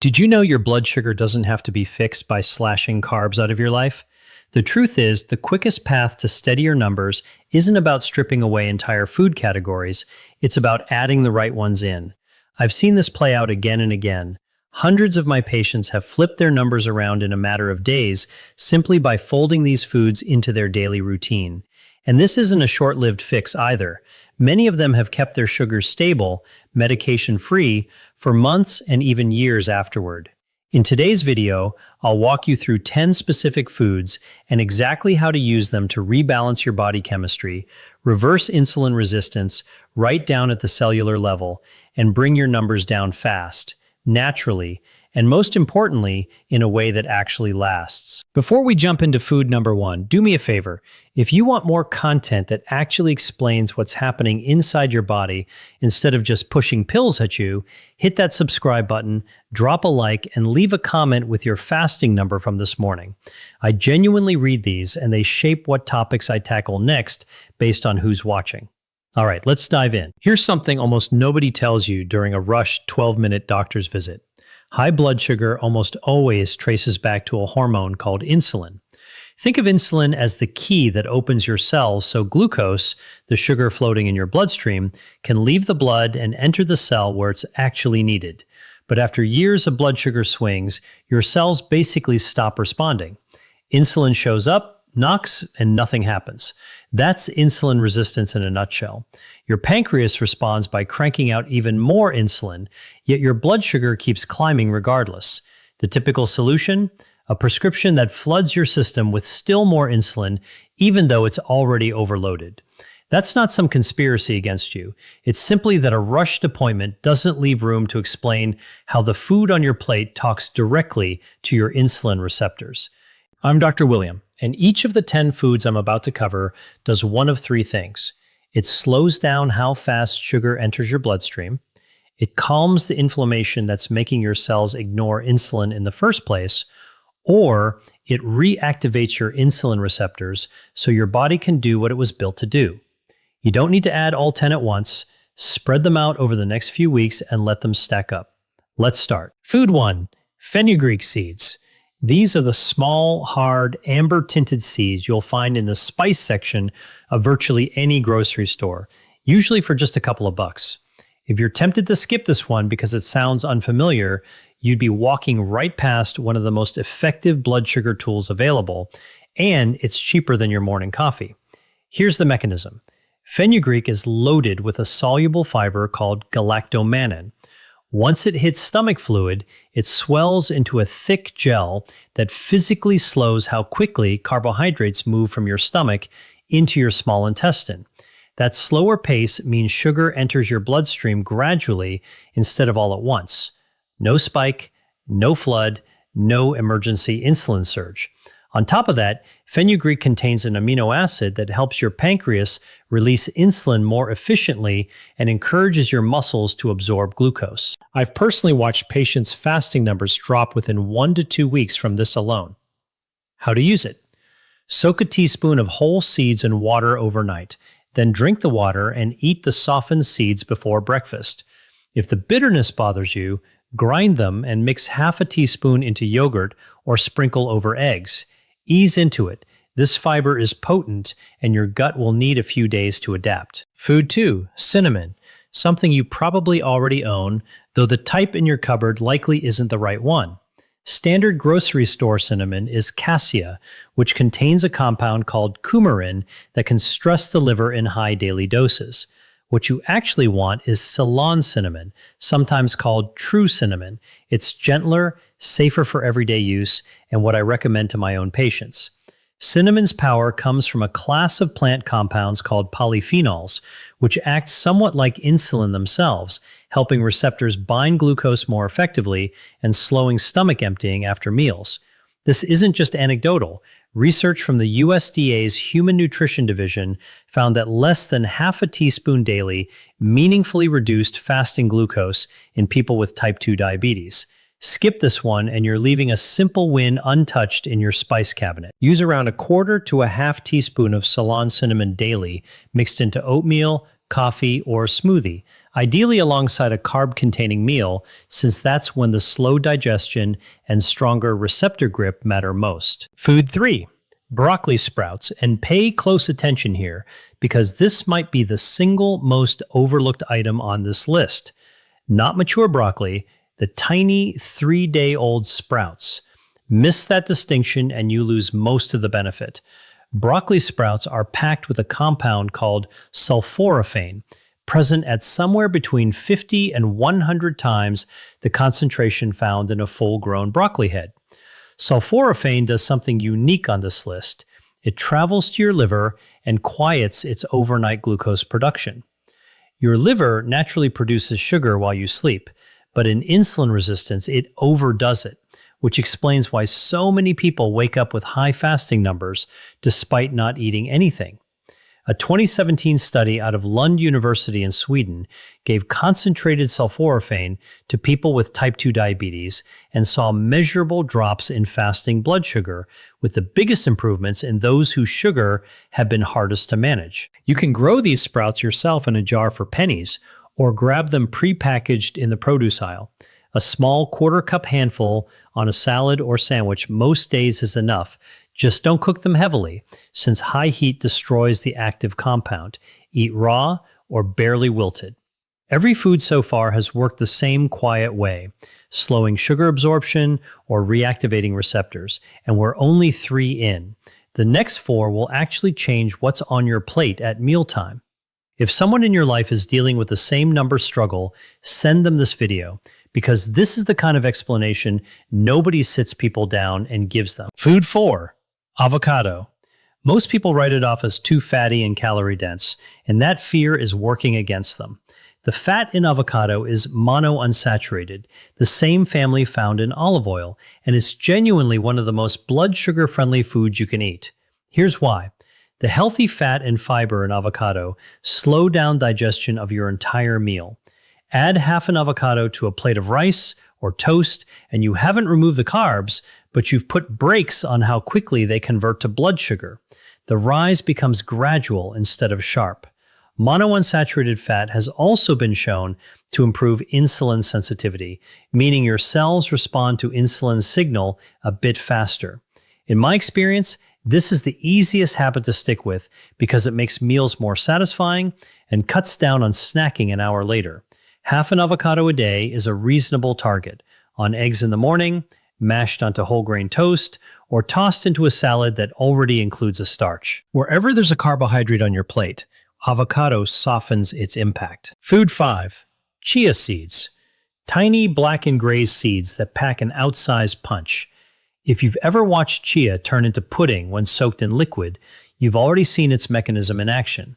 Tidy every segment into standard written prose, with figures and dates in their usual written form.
Did you know your blood sugar doesn't have to be fixed by slashing carbs out of your life? The truth is, the quickest path to steadier numbers isn't about stripping away entire food categories, it's about adding the right ones in. I've seen this play out again and again. Hundreds of my patients have flipped their numbers around in a matter of days simply by folding these foods into their daily routine. And this isn't a short-lived fix either. Many of them have kept their sugars stable, medication-free, for months and even years afterward. In today's video, I'll walk you through 10 specific foods and exactly how to use them to rebalance your body chemistry, reverse insulin resistance right down at the cellular level, and bring your numbers down fast, naturally, and most importantly, in a way that actually lasts. Before we jump into food number one, do me a favor. If you want more content that actually explains what's happening inside your body instead of just pushing pills at you, hit that subscribe button, drop a like, and leave a comment with your fasting number from this morning. I genuinely read these, and they shape what topics I tackle next based on who's watching. All right, let's dive in. Here's something almost nobody tells you during a rushed 12-minute doctor's visit. High blood sugar almost always traces back to a hormone called insulin. Think of insulin as the key that opens your cells so glucose, the sugar floating in your bloodstream, can leave the blood and enter the cell where it's actually needed. But after years of blood sugar swings, your cells basically stop responding. Insulin shows up, knocks, and nothing happens. That's insulin resistance in a nutshell. Your pancreas responds by cranking out even more insulin, yet your blood sugar keeps climbing regardless. The typical solution? A prescription that floods your system with still more insulin, even though it's already overloaded. That's not some conspiracy against you. It's simply that a rushed appointment doesn't leave room to explain how the food on your plate talks directly to your insulin receptors. I'm Dr. William, and each of the 10 foods I'm about to cover does one of three things. It slows down how fast sugar enters your bloodstream. It calms the inflammation that's making your cells ignore insulin in the first place, or it reactivates your insulin receptors so your body can do what it was built to do. You don't need to add all 10 at once. Spread them out over the next few weeks and let them stack up. Let's start. Food 1. Fenugreek seeds. These are the small, hard, amber-tinted seeds you'll find in the spice section of virtually any grocery store, usually for just a couple of bucks. If you're tempted to skip this one because it sounds unfamiliar, you'd be walking right past one of the most effective blood sugar tools available, and it's cheaper than your morning coffee. Here's the mechanism. Fenugreek is loaded with a soluble fiber called galactomannan. Once it hits stomach fluid, it swells into a thick gel that physically slows how quickly carbohydrates move from your stomach into your small intestine. That slower pace means sugar enters your bloodstream gradually instead of all at once. No spike, no flood, no emergency insulin surge. On top of that, fenugreek contains an amino acid that helps your pancreas release insulin more efficiently and encourages your muscles to absorb glucose. I've personally watched patients' fasting numbers drop within 1 to 2 weeks from this alone. How to use it? Soak a teaspoon of whole seeds in water overnight, then drink the water and eat the softened seeds before breakfast. If the bitterness bothers you, grind them and mix half a teaspoon into yogurt or sprinkle over eggs. Ease into it. This fiber is potent, and your gut will need a few days to adapt. Food 2. Cinnamon. Something you probably already own, though the type in your cupboard likely isn't the right one. Standard grocery store cinnamon is cassia, which contains a compound called coumarin that can stress the liver in high daily doses. What you actually want is Ceylon cinnamon, sometimes called true cinnamon. It's gentler, safer for everyday use, and what I recommend to my own patients. Cinnamon's power comes from a class of plant compounds called polyphenols, which act somewhat like insulin themselves, helping receptors bind glucose more effectively and slowing stomach emptying after meals. This isn't just anecdotal. Research from the USDA's Human Nutrition Division found that less than half a teaspoon daily meaningfully reduced fasting glucose in people with type 2 diabetes. Skip this one and you're leaving a simple win untouched in your spice cabinet. Use around 1/4 to 1/2 teaspoon of Ceylon cinnamon daily, mixed into oatmeal, coffee, or smoothie, ideally alongside a carb-containing meal, since that's when the slow digestion and stronger receptor grip matter most. Food 3. Broccoli sprouts, and pay close attention here because this might be the single most overlooked item on this list. Not mature broccoli, the tiny 3-day-old sprouts. Miss that distinction and you lose most of the benefit. Broccoli sprouts are packed with a compound called sulforaphane, present at somewhere between 50 and 100 times the concentration found in a full-grown broccoli head. Sulforaphane does something unique on this list. It travels to your liver and quiets its overnight glucose production. Your liver naturally produces sugar while you sleep, but in insulin resistance, it overdoes it, which explains why so many people wake up with high fasting numbers despite not eating anything. A 2017 study out of Lund University in Sweden gave concentrated sulforaphane to people with type 2 diabetes and saw measurable drops in fasting blood sugar, with the biggest improvements in those whose sugar have been hardest to manage. You can grow these sprouts yourself in a jar for pennies, or grab them pre-packaged in the produce aisle. A small 1/4 cup handful on a salad or sandwich most days is enough. Just don't cook them heavily, since high heat destroys the active compound. Eat raw or barely wilted. Every food so far has worked the same quiet way, slowing sugar absorption or reactivating receptors, and we're only 3 in. The next 4 will actually change what's on your plate at mealtime. If someone in your life is dealing with the same number struggle, send them this video, because this is the kind of explanation nobody sits people down and gives them. Food 4. Avocado. Most people write it off as too fatty and calorie dense, and that fear is working against them. The fat in avocado is monounsaturated, the same family found in olive oil, and is genuinely one of the most blood sugar friendly foods you can eat. Here's why. The healthy fat and fiber in avocado slow down digestion of your entire meal. Add half an avocado to a plate of rice or toast, and you haven't removed the carbs, but you've put brakes on how quickly they convert to blood sugar. The rise becomes gradual instead of sharp. Monounsaturated fat has also been shown to improve insulin sensitivity, meaning your cells respond to insulin signal a bit faster. In my experience, this is the easiest habit to stick with because it makes meals more satisfying and cuts down on snacking an hour later. Half an avocado a day is a reasonable target, on eggs in the morning, mashed onto whole grain toast, or tossed into a salad that already includes a starch. Wherever there's a carbohydrate on your plate, avocado softens its impact. Food 5. Chia seeds. Tiny black and gray seeds that pack an outsized punch. If you've ever watched chia turn into pudding when soaked in liquid, you've already seen its mechanism in action.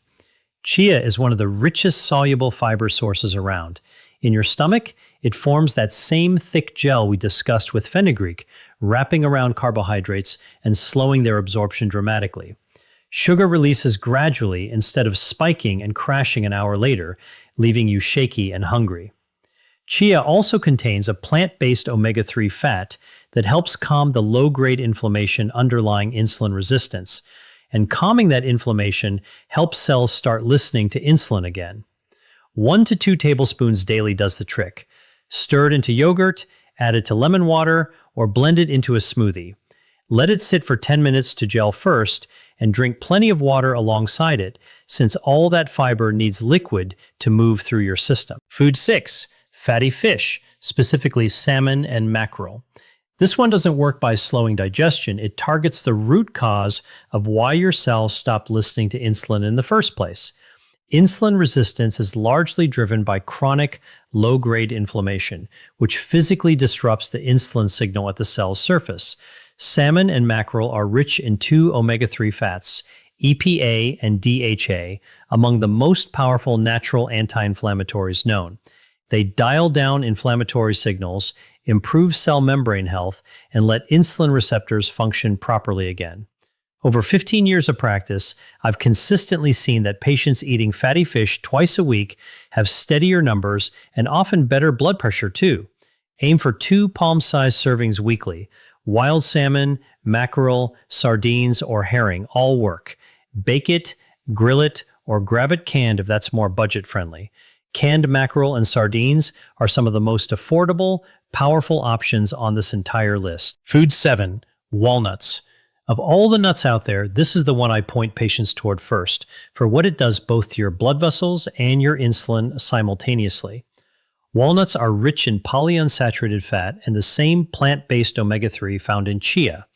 Chia is one of the richest soluble fiber sources around. In your stomach, it forms that same thick gel we discussed with fenugreek, wrapping around carbohydrates and slowing their absorption dramatically. Sugar releases gradually instead of spiking and crashing an hour later, leaving you shaky and hungry. Chia also contains a plant-based omega-3 fat that helps calm the low-grade inflammation underlying insulin resistance, and calming that inflammation helps cells start listening to insulin again. 1 to 2 tablespoons daily does the trick. Stir it into yogurt, add it to lemon water, or blend it into a smoothie. Let it sit for 10 minutes to gel first, and drink plenty of water alongside it, since all that fiber needs liquid to move through your system. Food 6. Fatty fish, specifically salmon and mackerel. This one doesn't work by slowing digestion. It targets the root cause of why your cells stopped listening to insulin in the first place. Insulin resistance is largely driven by chronic, low-grade inflammation, which physically disrupts the insulin signal at the cell's surface. Salmon and mackerel are rich in 2 omega-3 fats, EPA and DHA, among the most powerful natural anti-inflammatories known. They dial down inflammatory signals, improve cell membrane health, and let insulin receptors function properly again. Over 15 years of practice, I've consistently seen that patients eating fatty fish twice a week have steadier numbers and often better blood pressure too. Aim for 2 palm-sized servings weekly. Wild salmon, mackerel, sardines, or herring all work. Bake it, grill it, or grab it canned if that's more budget friendly. Canned mackerel and sardines are some of the most affordable, powerful options on this entire list. Food 7. Walnuts. Of all the nuts out there, this is the one I point patients toward first for what it does both to your blood vessels and your insulin simultaneously. Walnuts are rich in polyunsaturated fat and the same plant-based omega-3 found in chia.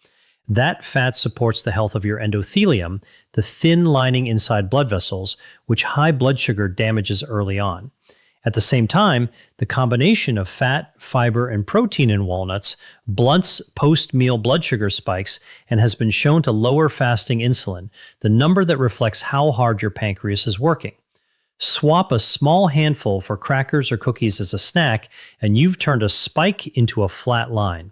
That fat supports the health of your endothelium, the thin lining inside blood vessels, which high blood sugar damages early on. At the same time, the combination of fat, fiber, and protein in walnuts blunts post-meal blood sugar spikes and has been shown to lower fasting insulin, the number that reflects how hard your pancreas is working. Swap a small handful for crackers or cookies as a snack, and you've turned a spike into a flat line.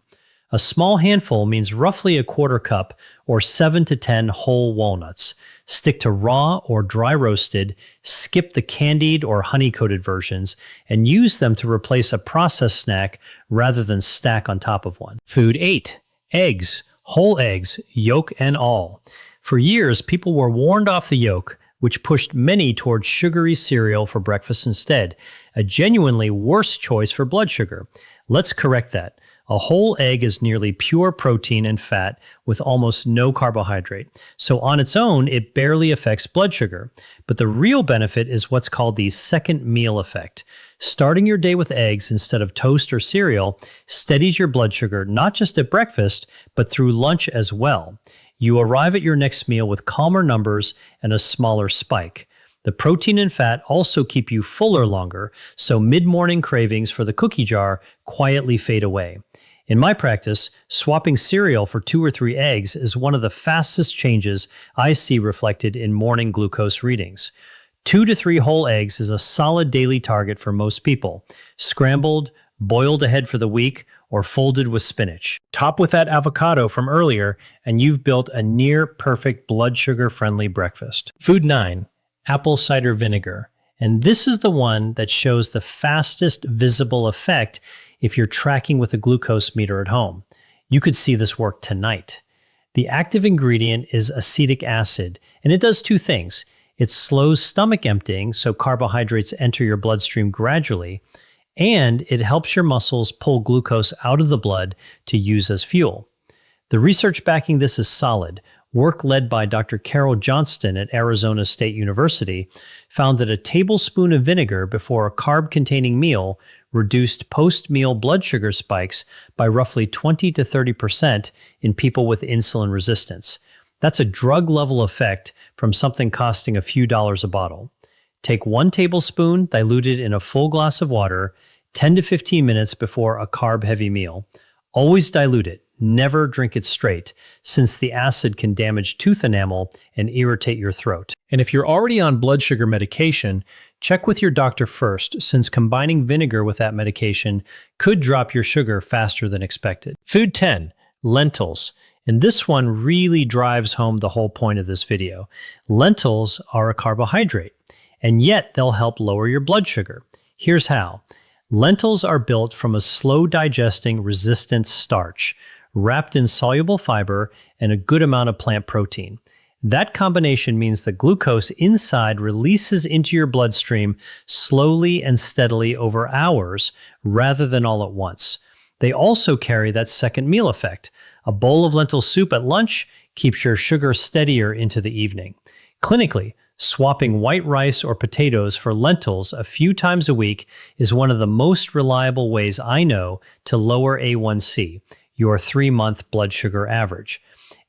A small handful means roughly a quarter cup or 7 to 10 whole walnuts. Stick to raw or dry roasted, skip the candied or honey-coated versions, and use them to replace a processed snack rather than stack on top of one. Food 8. Eggs. Whole eggs, yolk and all. For years, people were warned off the yolk, which pushed many towards sugary cereal for breakfast instead, a genuinely worse choice for blood sugar. Let's correct that. A whole egg is nearly pure protein and fat with almost no carbohydrate. So on its own, it barely affects blood sugar. But the real benefit is what's called the second meal effect. Starting your day with eggs instead of toast or cereal steadies your blood sugar not just at breakfast, but through lunch as well. You arrive at your next meal with calmer numbers and a smaller spike. The protein and fat also keep you fuller longer, so mid-morning cravings for the cookie jar quietly fade away. In my practice, swapping cereal for 2 or 3 eggs is one of the fastest changes I see reflected in morning glucose readings. 2 to 3 whole eggs is a solid daily target for most people, scrambled, boiled ahead for the week, or folded with spinach. Top with that avocado from earlier, and you've built a near-perfect blood sugar-friendly breakfast. Food 9. Apple cider vinegar. And this is the one that shows the fastest visible effect if you're tracking with a glucose meter at home. You could see this work tonight. The active ingredient is acetic acid, and it does 2 things. It slows stomach emptying, so carbohydrates enter your bloodstream gradually, and it helps your muscles pull glucose out of the blood to use as fuel. The research backing this is solid. Work led by Dr. Carol Johnston at Arizona State University found that a tablespoon of vinegar before a carb-containing meal reduced post-meal blood sugar spikes by roughly 20 to 30% in people with insulin resistance. That's a drug-level effect from something costing a few dollars a bottle. Take 1 tablespoon diluted in a full glass of water 10 to 15 minutes before a carb-heavy meal. Always dilute it. Never drink it straight, since the acid can damage tooth enamel and irritate your throat. And if you're already on blood sugar medication, check with your doctor first, since combining vinegar with that medication could drop your sugar faster than expected. Food 10. Lentils. And this one really drives home the whole point of this video. Lentils are a carbohydrate, and yet they'll help lower your blood sugar. Here's how. Lentils are built from a slow-digesting resistant starch, wrapped in soluble fiber and a good amount of plant protein. That combination means the glucose inside releases into your bloodstream slowly and steadily over hours rather than all at once. They also carry that second meal effect. A bowl of lentil soup at lunch keeps your sugar steadier into the evening. Clinically, swapping white rice or potatoes for lentils a few times a week is one of the most reliable ways I know to lower A1C, your 3-month blood sugar average.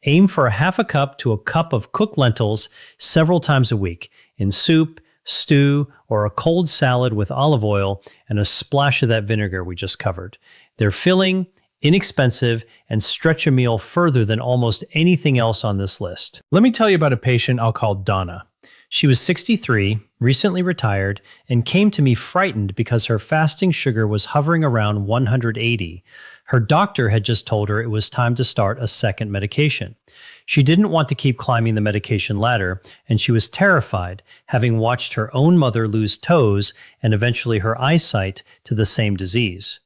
Aim for a half a cup to a cup of cooked lentils several times a week in soup, stew, or a cold salad with olive oil and a splash of that vinegar we just covered. They're filling, inexpensive, and stretch a meal further than almost anything else on this list. Let me tell you about a patient I'll call Donna. She was 63, recently retired, and came to me frightened because her fasting sugar was hovering around 180. Her doctor had just told her it was time to start a second medication. She didn't want to keep climbing the medication ladder, and she was terrified, having watched her own mother lose toes and eventually her eyesight to the same disease.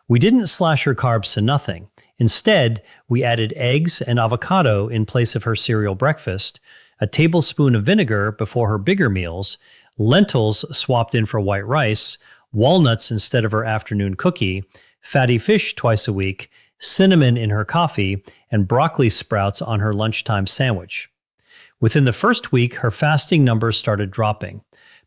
We didn't slash her carbs to nothing. Instead, we added eggs and avocado in place of her cereal breakfast, a tablespoon of vinegar before her bigger meals, lentils swapped in for white rice, walnuts instead of her afternoon cookie, fatty fish twice a week, cinnamon in her coffee, and broccoli sprouts on her lunchtime sandwich. Within the first week, her fasting numbers started dropping.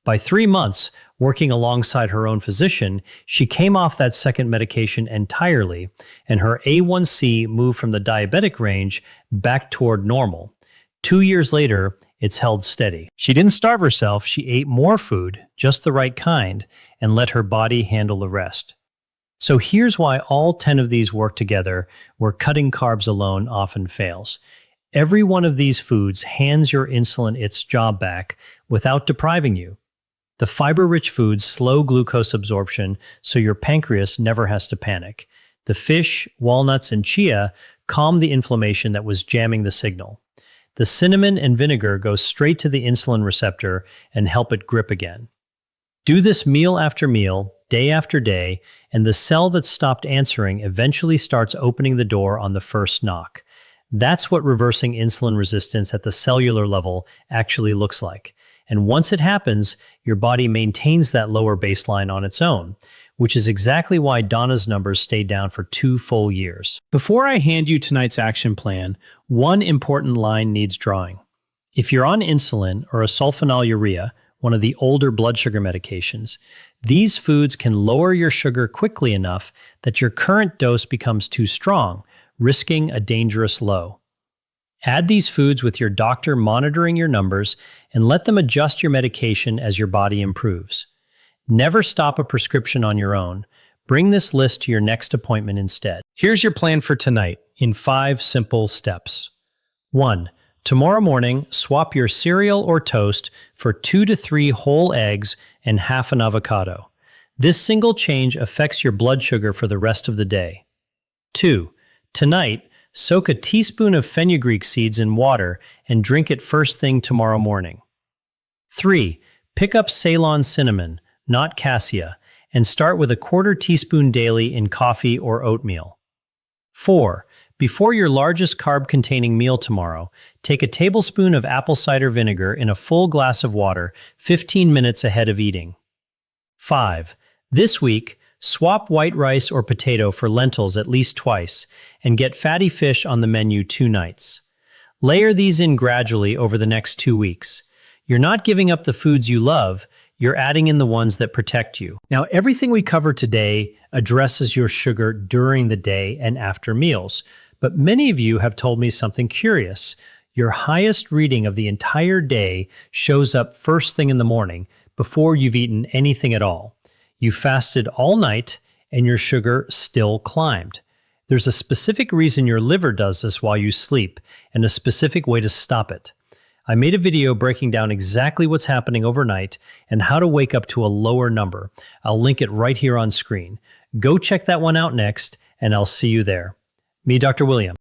By 3 months, working alongside her own physician, she came off that second medication entirely, and her A1C moved from the diabetic range back toward normal. 2 years later, it's held steady. She didn't starve herself, she ate more food, just the right kind, and let her body handle the rest. So here's why all 10 of these work together, where cutting carbs alone often fails. Every one of these foods hands your insulin its job back without depriving you. The fiber-rich foods slow glucose absorption so your pancreas never has to panic. The fish, walnuts, and chia calm the inflammation that was jamming the signal. The cinnamon and vinegar go straight to the insulin receptor and help it grip again. Do this meal after meal, day after day, and the cell that stopped answering eventually starts opening the door on the first knock. That's what reversing insulin resistance at the cellular level actually looks like. And once it happens, your body maintains that lower baseline on its own, which is exactly why Donna's numbers stayed down for 2 full years. Before I hand you tonight's action plan, one important line needs drawing. If you're on insulin or a sulfonylurea, one of the older blood sugar medications, these foods can lower your sugar quickly enough that your current dose becomes too strong, risking a dangerous low. Add these foods with your doctor monitoring your numbers and let them adjust your medication as your body improves. Never stop a prescription on your own. Bring this list to your next appointment instead. Here's your plan for tonight in 5 simple steps. 1. Tomorrow morning, swap your cereal or toast for 2 to 3 whole eggs and half an avocado. This single change affects your blood sugar for the rest of the day. 2. Tonight, soak a teaspoon of fenugreek seeds in water and drink it first thing tomorrow morning. 3. Pick up Ceylon cinnamon, not cassia, and start with a 1/4 teaspoon daily in coffee or oatmeal. 4. Before your largest carb-containing meal tomorrow, take a tablespoon of apple cider vinegar in a full glass of water 15 minutes ahead of eating. 5. This week, swap white rice or potato for lentils at least twice, and get fatty fish on the menu 2 nights. Layer these in gradually over the next 2 weeks. You're not giving up the foods you love, you're adding in the ones that protect you. Now, everything we covered today addresses your sugar during the day and after meals, but many of you have told me something curious. Your highest reading of the entire day shows up first thing in the morning, before you've eaten anything at all. You fasted all night, and your sugar still climbed. There's a specific reason your liver does this while you sleep, and a specific way to stop it. I made a video breaking down exactly what's happening overnight and how to wake up to a lower number. I'll link it right here on screen. Go check that one out next, and I'll see you there. Me, Dr. William.